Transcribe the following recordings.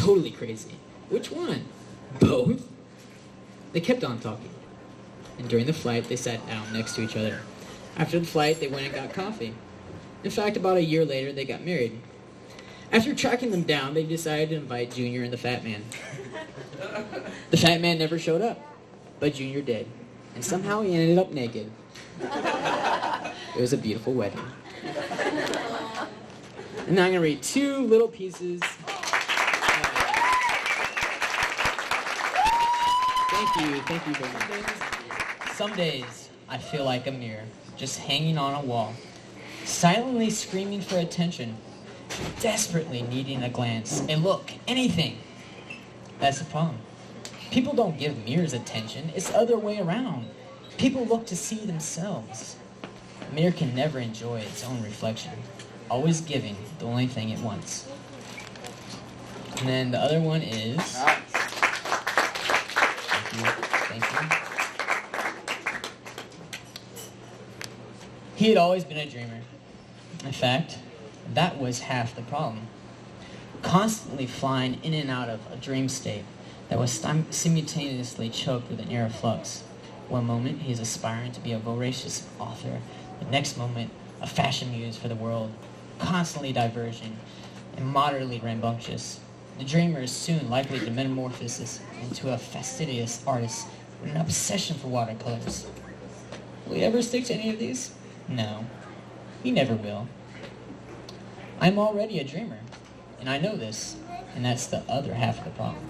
totally crazy. Which one? Both? They kept on talking. And during the flight, they sat down next to each other. After the flight, they went and got coffee. In fact, about a year later, they got married. After tracking them down, they decided to invite Junior and the Fat Man. The Fat Man never showed up, but Junior did. And somehow he ended up naked. It was a beautiful wedding. And now I'm going to read two little pieces. Thank you very much. Some days, I feel like a mirror, just hanging on a wall, silently screaming for attention, desperately needing a glance, a look, anything. That's the problem. People don't give mirrors attention. It's the other way around. People look to see themselves. A mirror can never enjoy its own reflection, always giving the only thing it wants. And then the other one is... Thank you. He had always been a dreamer. In fact, that was half the problem. Constantly flying in and out of a dream state that was simultaneously choked with an air of flux. One moment, he is aspiring to be a voracious author. The next moment, a fashion muse for the world, constantly diverging and moderately rambunctious. The dreamer is soon likely to metamorphose into a fastidious artist with an obsession for watercolors. Will he ever stick to any of these? No, he never will. I'm already a dreamer, and I know this, and that's the other half of the problem.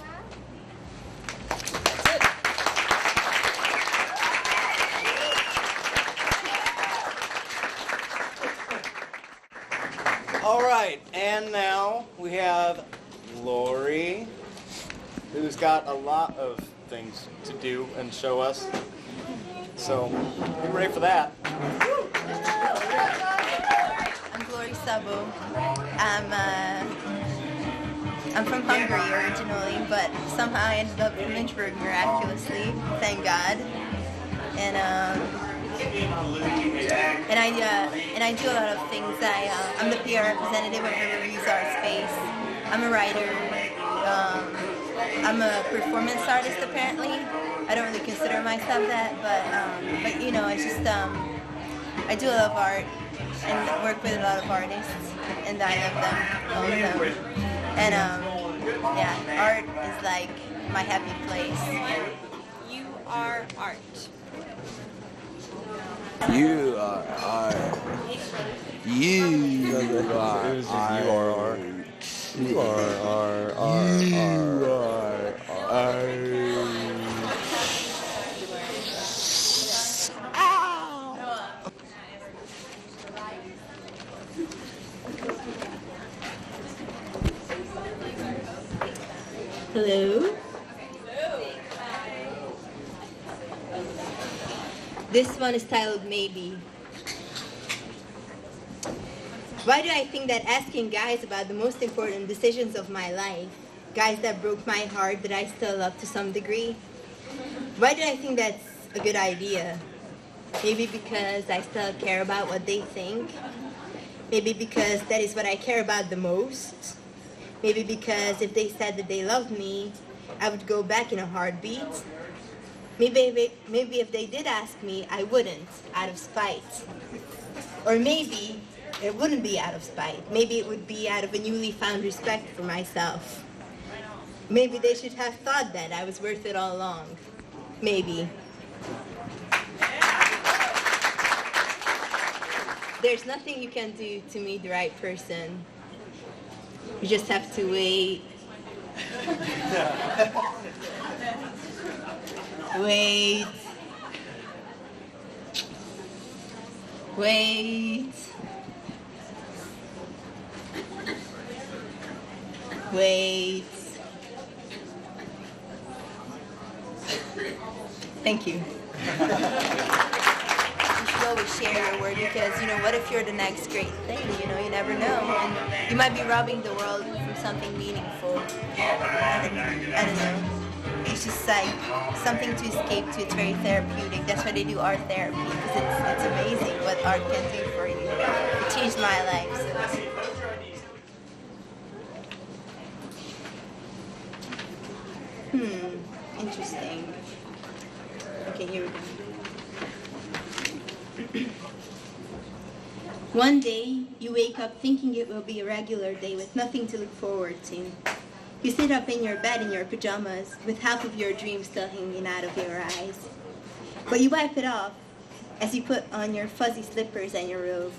All right, and now we have Lori, who's got a lot of things to do and show us. So, get ready for that. I'm Lori Sabo. I'm from Hungary originally, but somehow I ended up in Lynchburg miraculously. Thank God. And I do a lot of things. I'm the PR representative of the Reviews Art Space. I'm a writer. I'm a performance artist apparently. I don't really consider myself that, but you know, it's just I do a lot of art and work with a lot of artists, and I love them, all of them. And yeah, art is like my happy place. You are art. You are art. You are art. You are art. You are art. You are art. Hello. This one is titled Maybe. Why do I think that asking guys about the most important decisions of my life, guys that broke my heart that I still love to some degree, why do I think that's a good idea? Maybe because I still care about what they think. Maybe because that is what I care about the most. Maybe because if they said that they loved me, I would go back in a heartbeat. Maybe if they did ask me, I wouldn't, out of spite. Or maybe it wouldn't be out of spite. Maybe it would be out of a newly found respect for myself. Maybe they should have thought that I was worth it all along. Maybe. There's nothing you can do to meet the right person. You just have to wait. Wait. Wait. Wait. Thank you. You should always share your word because, you know, what if you're the next great thing? You know, you never know. And you might be robbing the world from something meaningful. I don't know. It's just like something to escape to. It's very therapeutic. That's why they do art therapy, because it's amazing what art can do for you. It changed my life. So. Interesting. Okay, here we go. One day, you wake up thinking it will be a regular day with nothing to look forward to. You sit up in your bed in your pajamas with half of your dreams still hanging out of your eyes. But you wipe it off as you put on your fuzzy slippers and your robe.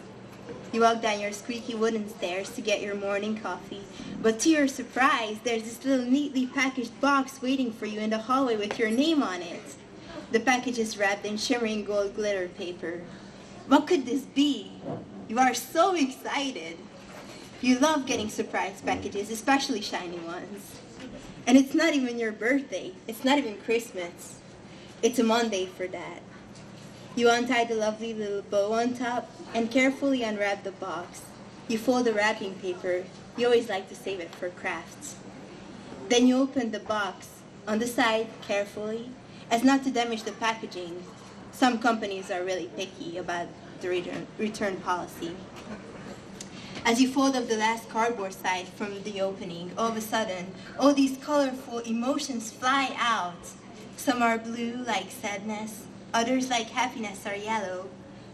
You walk down your squeaky wooden stairs to get your morning coffee. But to your surprise, there's this little neatly packaged box waiting for you in the hallway with your name on it. The package is wrapped in shimmering gold glitter paper. What could this be? You are so excited. You love getting surprise packages, especially shiny ones. And it's not even your birthday. It's not even Christmas. It's a Monday for that. You untie the lovely little bow on top and carefully unwrap the box. You fold the wrapping paper. You always like to save it for crafts. Then you open the box on the side carefully as not to damage the packaging. Some companies are really picky about the return policy. As you fold up the last cardboard side from the opening, all of a sudden, all these colorful emotions fly out. Some are blue, like sadness. Others, like happiness, are yellow.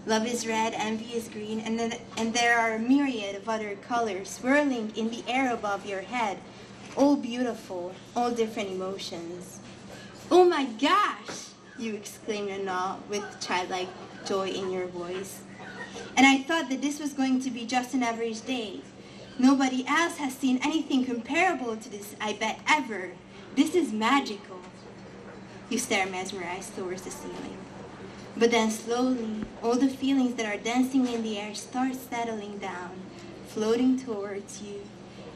Love is red, envy is green, and there are a myriad of other colors swirling in the air above your head. All beautiful, all different emotions. Oh my gosh! You exclaimed in awe with childlike joy in your voice. And I thought that this was going to be just an average day. Nobody else has seen anything comparable to this, I bet, ever. This is magical. You stare mesmerized towards the ceiling. But then slowly, all the feelings that are dancing in the air start settling down, floating towards you,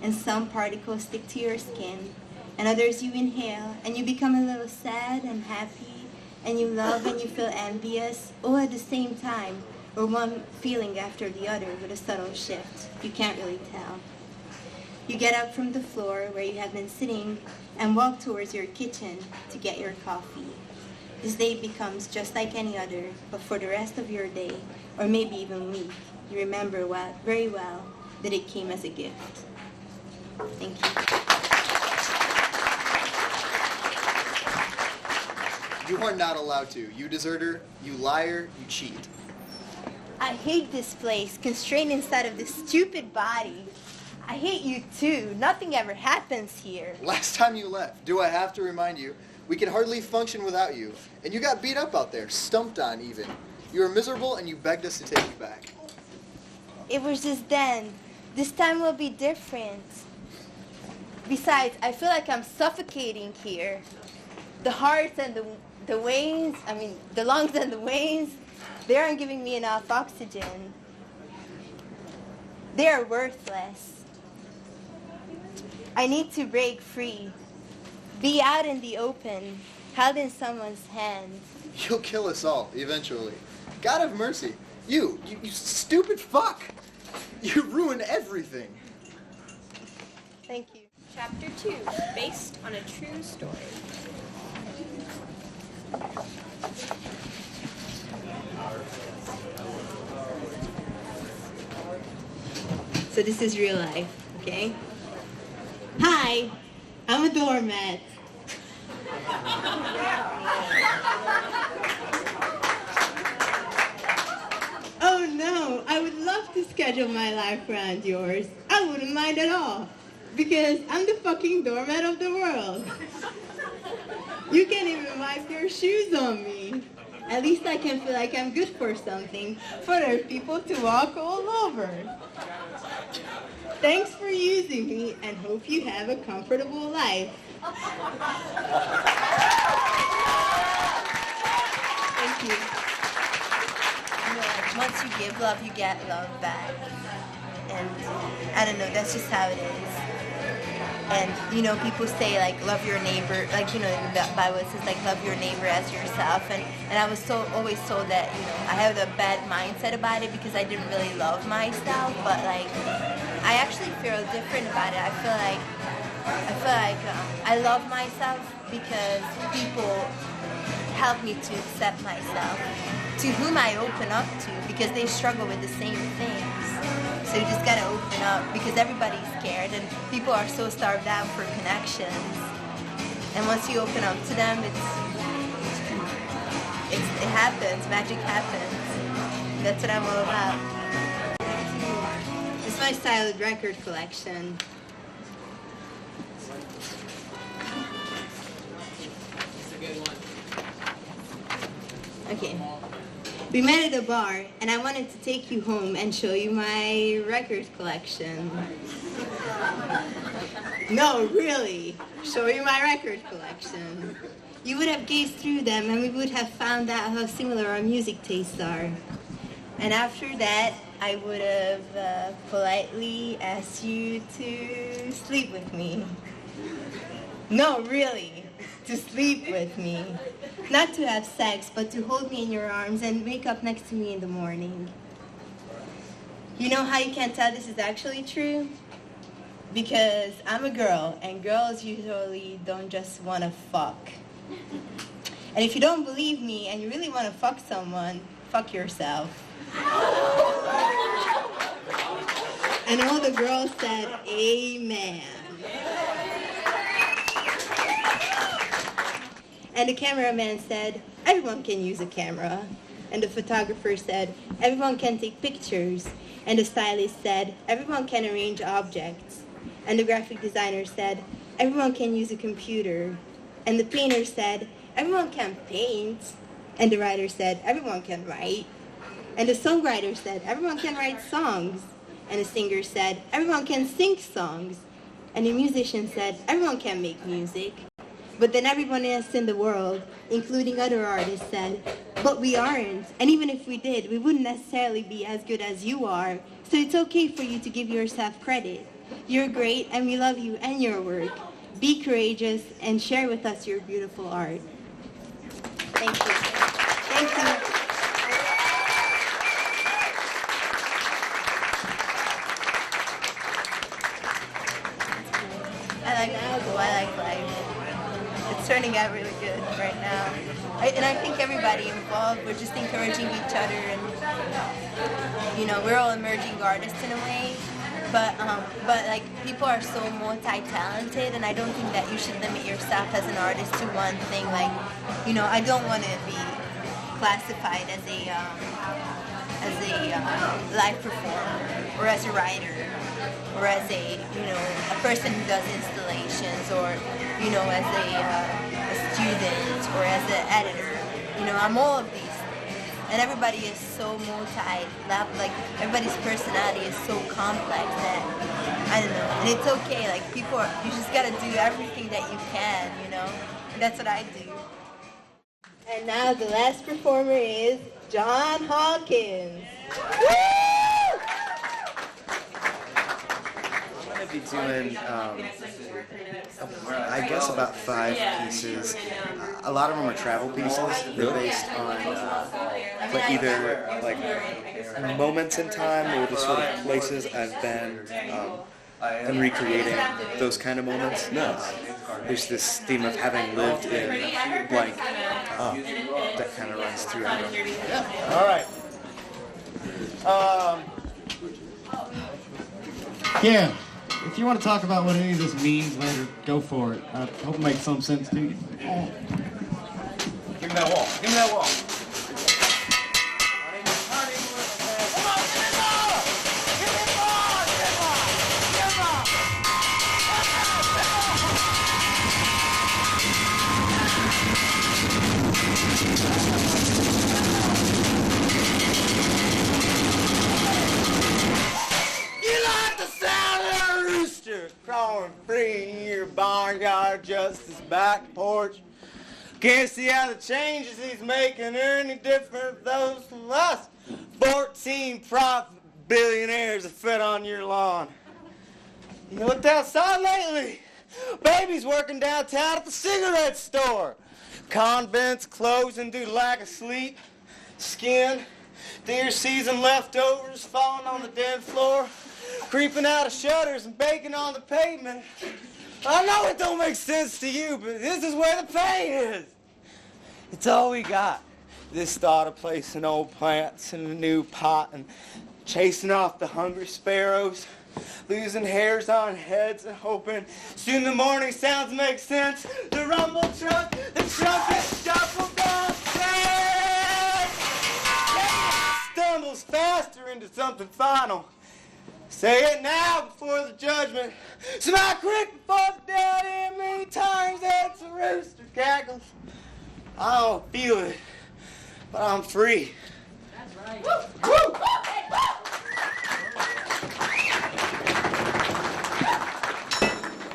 and some particles stick to your skin, and others you inhale, and you become a little sad and happy, and you love and you feel envious, all at the same time, or one feeling after the other with a subtle shift. You can't really tell. You get up from the floor where you have been sitting and walk towards your kitchen to get your coffee. This day becomes just like any other, but for the rest of your day, or maybe even week, you remember very well that it came as a gift. Thank you. You are not allowed to. You deserter, you liar, you cheat. I hate this place, constrained inside of this stupid body. I hate you too. Nothing ever happens here. Last time you left, do I have to remind you? We can hardly function without you. And you got beat up out there, stumped on even. You were miserable and you begged us to take you back. It was just then. This time will be different. Besides, I feel like I'm suffocating here. The hearts and the veins, the lungs and the veins, they aren't giving me enough oxygen. They are worthless. I need to break free. Be out in the open, held in someone's hand. You'll kill us all, eventually. God have mercy. You stupid fuck! You ruined everything. Thank you. Chapter 2, based on a true story. So this is real life, okay? Hi, I'm a doormat. Oh no, I would love to schedule my life around yours. I wouldn't mind at all. Because I'm the fucking doormat of the world. You can't even wipe your shoes on me. At least I can feel like I'm good for something, for other people to walk all over. Thanks for using me, and hope you have a comfortable life. Thank you. You know, like, once you give love, you get love back. And I don't know, that's just how it is. And, you know, people say, like, love your neighbor, like, you know, in the Bible it says, like, love your neighbor as yourself. And I was always told that, you know, I have a bad mindset about it because I didn't really love myself. But, like, I actually feel different about it. I feel like I love myself because people help me to accept myself, to whom I open up to because they struggle with the same things. So you just gotta open up because everybody's scared and people are so starved out for connections. And once you open up to them, it happens. Magic happens. That's what I'm all about. It's my styled record collection. Okay. We met at a bar, and I wanted to take you home and show you my record collection. No, really. Show you my record collection. You would have gazed through them, and we would have found out how similar our music tastes are. And after that, I would have politely asked you to sleep with me. No, really. To sleep with me. Not to have sex, but to hold me in your arms and wake up next to me in the morning. You know how you can't tell this is actually true? Because I'm a girl, and girls usually don't just want to fuck. And if you don't believe me and you really want to fuck someone, fuck yourself. And all the girls said, amen. And the cameraman said, everyone can use a camera. And the photographer said, everyone can take pictures. And the stylist said, everyone can arrange objects. And the graphic designer said, everyone can use a computer. And the painter said, everyone can paint. And the writer said, everyone can write. And the songwriter said, everyone can write songs. And the singer said, everyone can sing songs. And the musician said, everyone can make music. But then everyone else in the world, including other artists, said, but we aren't. And even if we did, we wouldn't necessarily be as good as you are. So it's okay for you to give yourself credit. You're great, and we love you and your work. Be courageous and share with us your beautiful art. Thank you. Thank you. I like life. It's turning out really good right now. And I think everybody involved, we're just encouraging each other, and we're all emerging artists in a way. But like, people are so multi-talented, and I don't think that you should limit yourself as an artist to one thing. Like, I don't want to be classified as a live performer, or as a writer, or as a person who does installations, or as a student, or as an editor. I'm all of these things, and everybody is so multi-level. Like, everybody's personality is so complex that I don't know. And it's okay. Like, you just gotta do everything that you can. That's what I do. And now the last performer is John Hawkins. I'm going to be doing, I guess, about 5 pieces. A lot of them are travel pieces. They're based on either moments in time or the sort of places I've been, and recreating those kind of moments. There's this theme of having lived in blank that kind of runs through everything. Yeah. All right. Yeah, if you want to talk about what any of this means later, go for it. I hope it makes some sense to you. Give me that wall. Give me that wall. Crawling free in your barnyard, just his back porch. Can't see how the changes he's making are any different those from us. 14 profit billionaires that fed on your lawn. You looked outside lately. Baby's working downtown at the cigarette store. Convents closing due to lack of sleep. Skin, deer season leftovers falling on the dead floor. Creeping out of shutters and baking on the pavement. I know it don't make sense to you, but this is where the pain is. It's all we got. This thought of placing old plants in a new pot and chasing off the hungry sparrows. losing hairs on heads and hoping soon the morning sounds make sense. The rumble truck, the trumpet shuffle downstairs. Stumbles faster into something final. Say it now before the judgment. Smile quick before the dead in many times as the rooster cackles. I don't feel it, but I'm free. That's right. Woo!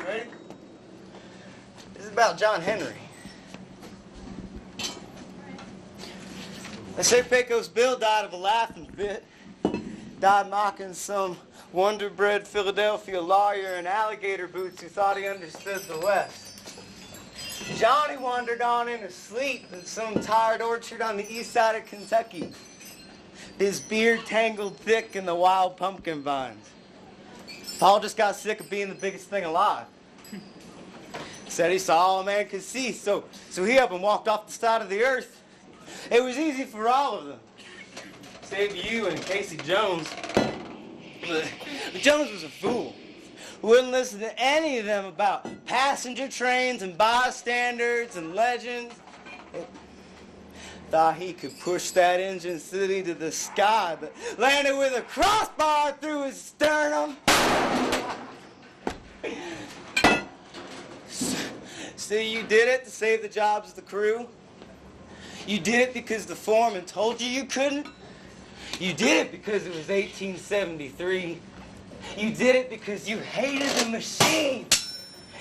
Ready? This is about John Henry. They say Pecos Bill died of a laughing fit. Died mocking some wonder-bred Philadelphia lawyer in alligator boots who thought he understood the West. Johnny wandered on into sleep in some tired orchard on the east side of Kentucky. His beard tangled thick in the wild pumpkin vines. Paul just got sick of being the biggest thing alive. Said he saw all a man could see, so he up and walked off the side of the earth. It was easy for all of them, save you and Casey Jones. But Jones was a fool. Wouldn't listen to any of them about passenger trains and bystanders and legends. Thought he could push that engine city to the sky, but landed with a crossbar through his sternum. So you did it to save the jobs of the crew? You did it because the foreman told you you couldn't? You did it because it was 1873. You did it because you hated the machine.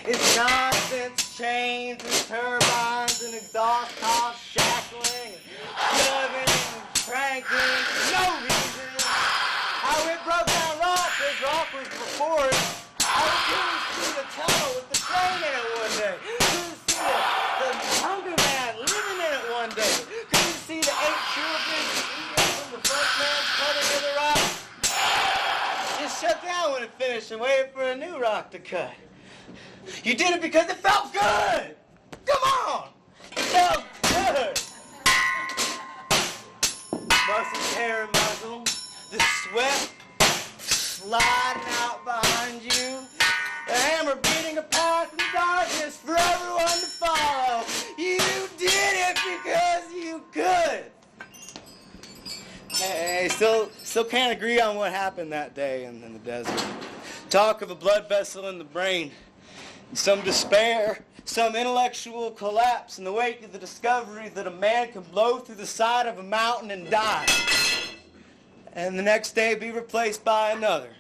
It's nonsense chains and turbines and exhaust pipes shackling and shoving and cranking for no reason. How it broke down rock as rock was before it. I couldn't see the tunnel with the train in it one day. Couldn't see the hunger man living in it one day. Couldn't see the 8 children eating from the first man's cutting of the rock. Just shut down when it finished and waited for a new rock to cut. You did it because it felt good! Come on! It felt good! Muscles, hair, and muzzle, the sweat sliding out behind you, the hammer beating a path in darkness for everyone to follow. You did it because you could! Hey, still can't agree on what happened that day in the desert. Talk of a blood vessel in the brain. Some despair, some intellectual collapse in the wake of the discovery that a man can blow through the side of a mountain and die, and the next day be replaced by another.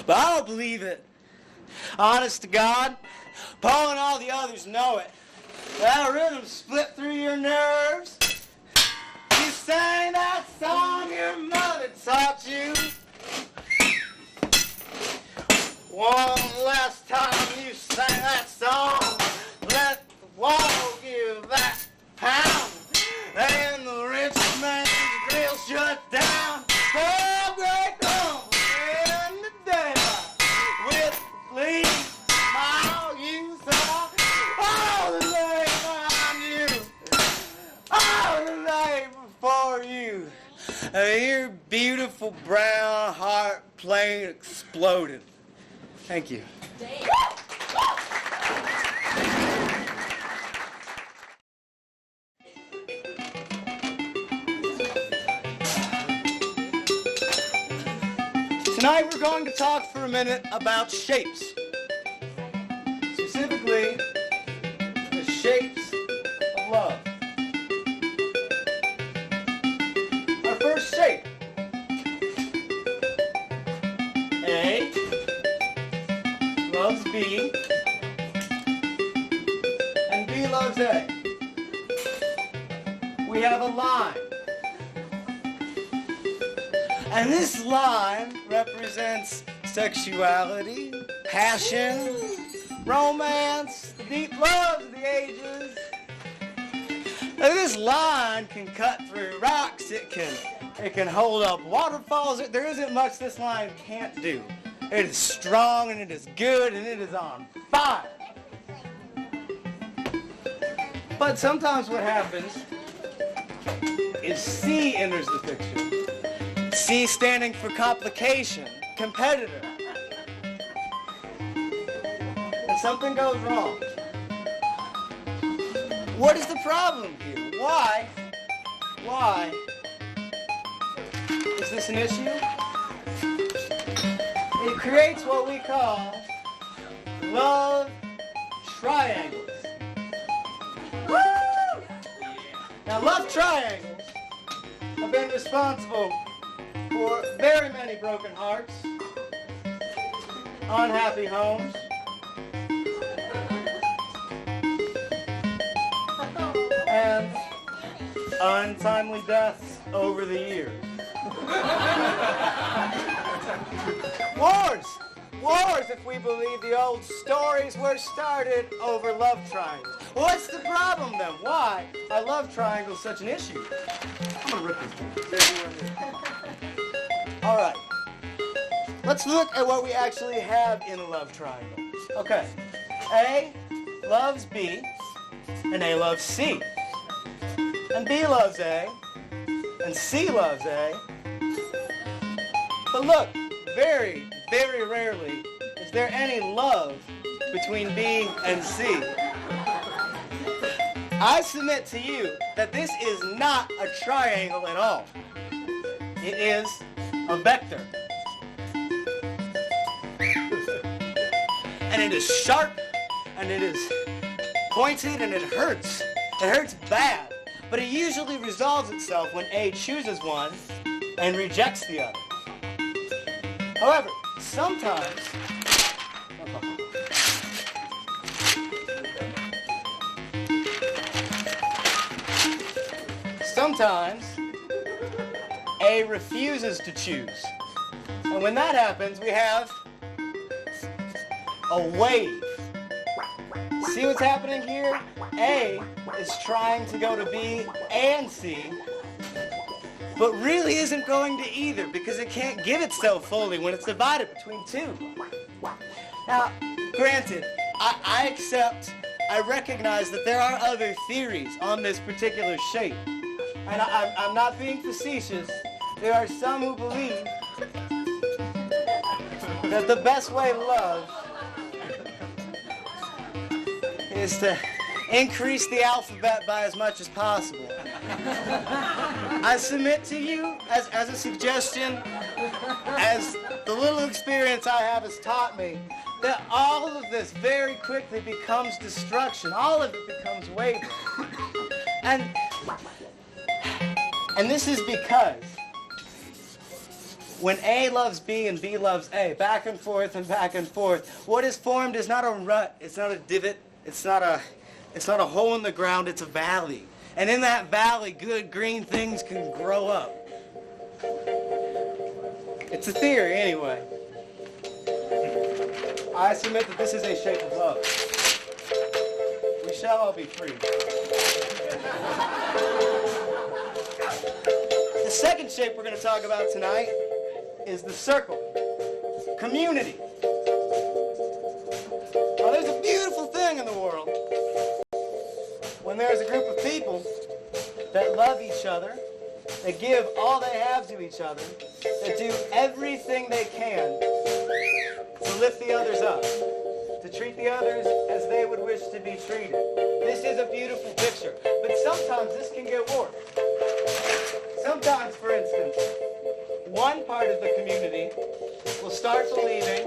But I don't believe it. Honest to God, Paul and all the others know it. That rhythm split through your nerves. You sang that song your mother taught you. One last time you sang that song, let the wall give that pound, and the rich man's grill shut down. Oh, great rumble in the daylight, with the police smile you saw, all the lay behind you, all the lay before you. Your beautiful brown heart plane exploded. Thank you. Tonight we're going to talk for a minute about shapes. Specifically, the shapes of love. Our first shape. A loves B, and B loves A. We have a line. And this line represents sexuality, passion, romance, the deep loves of the ages. And this line can cut through rocks, it can hold up waterfalls. There isn't much this line can't do. It is strong, and it is good, and it is on fire. But sometimes what happens is C enters the picture. C standing for complication, competitor. And something goes wrong. What is the problem here? Why is this an issue? It creates what we call love triangles. Woo! Now, love triangles have been responsible for very many broken hearts, unhappy homes, and untimely deaths over the years. Wars, if we believe the old stories, were started over love triangles. What's the problem then? Why are love triangles such an issue? I'm gonna rip this thing. All right. Let's look at what we actually have in a love triangle. Okay. A loves B, and A loves C. And B loves A, and C loves A. But look, very, very rarely is there any love between B and C. I submit to you that this is not a triangle at all. It is a vector. And it is sharp, and it is pointed, and it hurts. It hurts bad. But it usually resolves itself when A chooses one and rejects the other. However, sometimes A refuses to choose. And when that happens, we have a wave. See what's happening here? A is trying to go to B and C, but really isn't going to either because it can't give itself fully when it's divided between two. Now, granted, I accept, I recognize that there are other theories on this particular shape. And I'm not being facetious. There are some who believe that the best way to love is to increase the alphabet by as much as possible. I submit to you as a suggestion, as the little experience I have has taught me, that all of this very quickly becomes destruction. All of it becomes wavering. And this is because when A loves B and B loves A, back and forth, what is formed is not a rut, it's not a divot, it's not a hole in the ground, it's a valley. And in that valley, good green things can grow up. It's a theory, anyway. I submit that this is a shape of love. We shall all be free. The second shape we're going to talk about tonight is the circle. Community. Now, there's a beautiful thing in the world when there's a group of people that love each other, that give all they have to each other, that do everything they can to lift the others up, to treat the others as they would wish to be treated. This is a beautiful picture, but sometimes this can get warped. Sometimes, for instance, one part of the community will start believing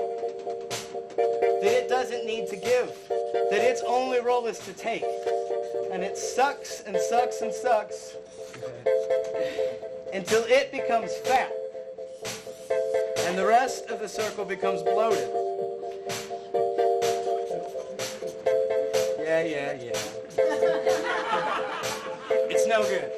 that it doesn't need to give, that its only role is to take. And it sucks and sucks and sucks until it becomes fat. And the rest of the circle becomes bloated. Yeah. It's no good.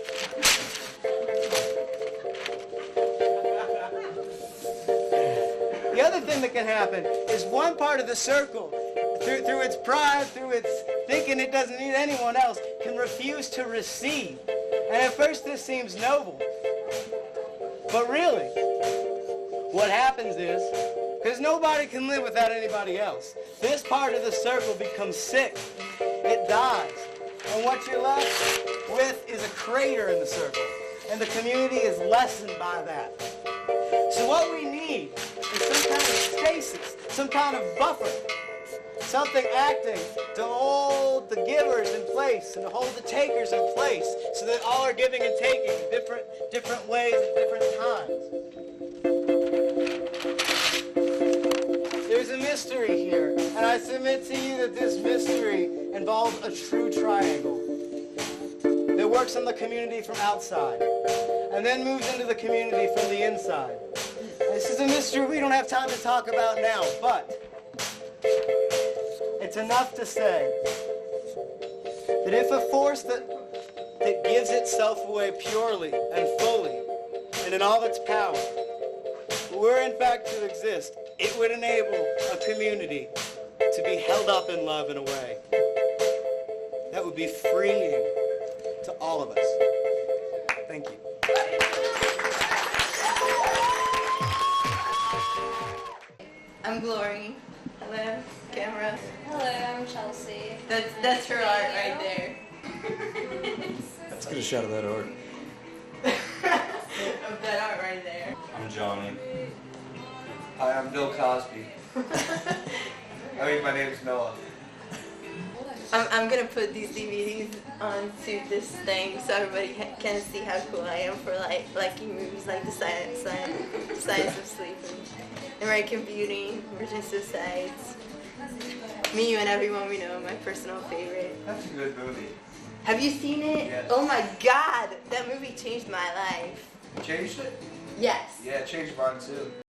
The other thing that can happen is one part of the circle, through its pride, through its thinking it doesn't need anyone else, can refuse to receive. And at first this seems noble. But really, what happens is, because nobody can live without anybody else, this part of the circle becomes sick. It dies. And what you're left with is a crater in the circle. And the community is lessened by that. So what we need and some kind of stasis, some kind of buffer. Something acting to hold the givers in place and to hold the takers in place so that all are giving and taking in different ways at different times. There's a mystery here, and I submit to you that this mystery involves a true triangle that works on the community from outside and then moves into the community from the inside. This is a mystery we don't have time to talk about now, but it's enough to say that if a force that gives itself away purely and fully and in all its power were in fact to exist, it would enable a community to be held up in love in a way that would be freeing to all of us. Thank you. I'm Glory. Hello, camera. Hello, I'm Chelsea. That's her art right there. Let's get a shot of that art. Of that art right there. I'm Johnny. Hi, I'm Bill Cosby. My name's Noah. I'm gonna put these DVDs onto this thing so everybody can see how cool I am for liking movies like The Science of Sleeping, American Beauty, Virgin Suicides, Me, You, and Everyone We Know, my personal favorite. That's a good movie. Have you seen it? Yes. Oh my God, that movie changed my life. Changed it? Yes. Yeah, it changed mine too.